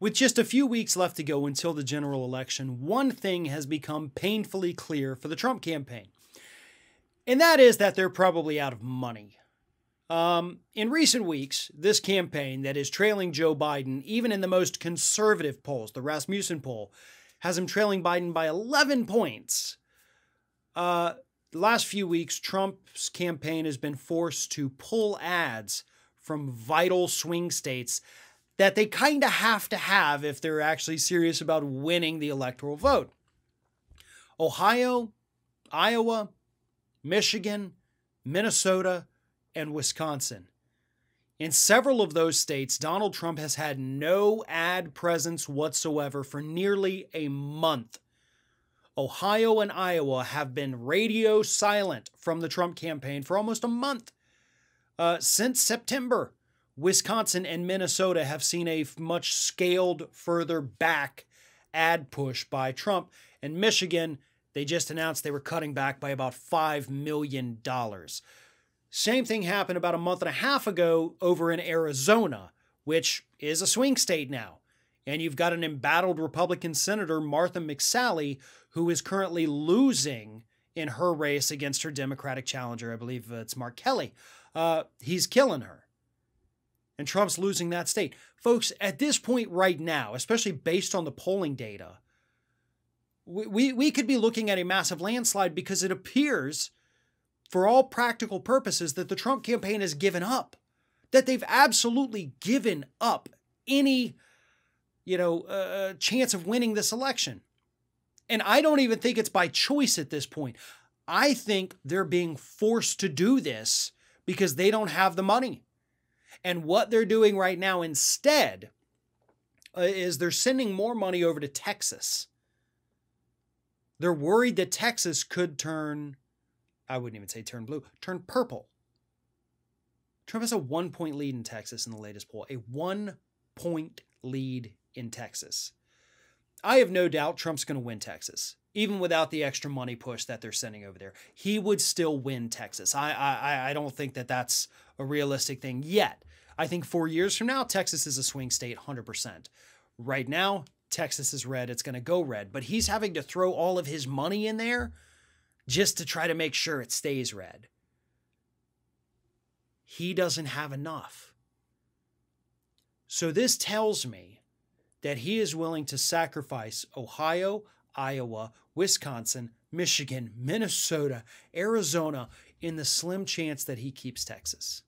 With just a few weeks left to go until the general election, one thing has become painfully clear for the Trump campaign, and that is that they're probably out of money. In recent weeks, this campaign that is trailing Joe Biden, even in the most conservative polls, the Rasmussen poll, has him trailing Biden by 11 points. The last few weeks, Trump's campaign has been forced to pull ads from vital swing states that they kind of have to have if they're actually serious about winning the electoral vote. Ohio, Iowa, Michigan, Minnesota, and Wisconsin. In several of those states, Donald Trump has had no ad presence whatsoever for nearly a month. Ohio and Iowa have been radio silent from the Trump campaign for almost a month. Since September, Wisconsin and Minnesota have seen a much scaled further back ad push by Trump. And Michigan, they just announced they were cutting back by about $5 million. Same thing happened about a month and a half ago over in Arizona, which is a swing state now. And you've got an embattled Republican Senator, Martha McSally, who is currently losing in her race against her Democratic challenger. I believe it's Mark Kelly. He's killing her. And Trump's losing that state. Folks, at this point right now, especially based on the polling data, we could be looking at a massive landslide because it appears, for all practical purposes, that the Trump campaign has given up. That they've absolutely given up any, chance of winning this election. And I don't even think it's by choice at this point. I think they're being forced to do this because they don't have the money. And what they're doing right now instead is they're sending more money over to Texas. They're worried that Texas could turn, I wouldn't even say turn blue, turn purple. Trump has a 1-point lead in Texas in the latest poll, a 1-point lead in Texas. I have no doubt Trump's going to win Texas, even without the extra money push that they're sending over there. He would still win Texas. I don't think that that's a realistic thing yet. I think 4 years from now, Texas is a swing state 100%. Right now, Texas is red. It's going to go red. But he's having to throw all of his money in there just to try to make sure it stays red. He doesn't have enough. So this tells me that he is willing to sacrifice Ohio, Iowa, Wisconsin, Michigan, Minnesota, Arizona in the slim chance that he keeps Texas.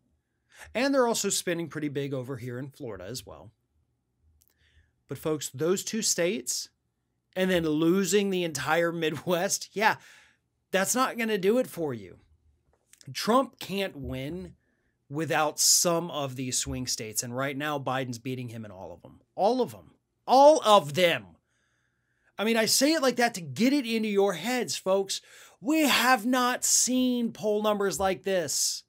And they're also spending pretty big over here in Florida as well. But folks, those two states and then losing the entire Midwest, yeah, that's not going to do it for you. Trump can't win without some of these swing states. And right now, Biden's beating him in all of them. All of them. All of them. I mean, I say it like that to get it into your heads, folks. We have not seen poll numbers like this.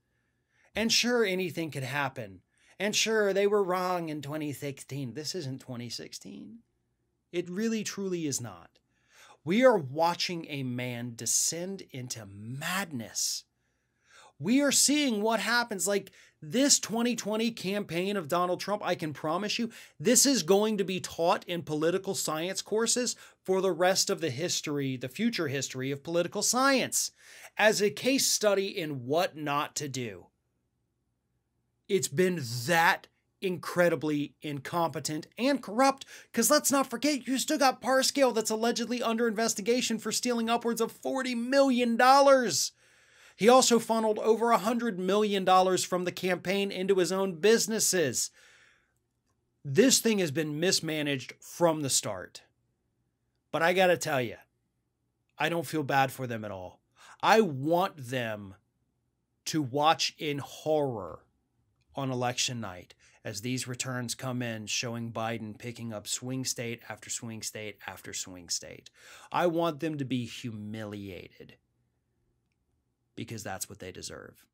And sure, anything could happen. And sure, they were wrong in 2016. This isn't 2016. It really, truly is not. We are watching a man descend into madness. We are seeing what happens. Like this 2020 campaign of Donald Trump, I can promise you, this is going to be taught in political science courses for the rest of the history, the future history of political science, as a case study in what not to do. It's been that incredibly incompetent and corrupt, because let's not forget, you still got Parscale that's allegedly under investigation for stealing upwards of $40 million. He also funneled over $100 million from the campaign into his own businesses. This thing has been mismanaged from the start. But I got to tell you, I don't feel bad for them at all. I want them to watch in horror on election night as these returns come in showing Biden picking up swing state after swing state after swing state. I want them to be humiliated because that's what they deserve.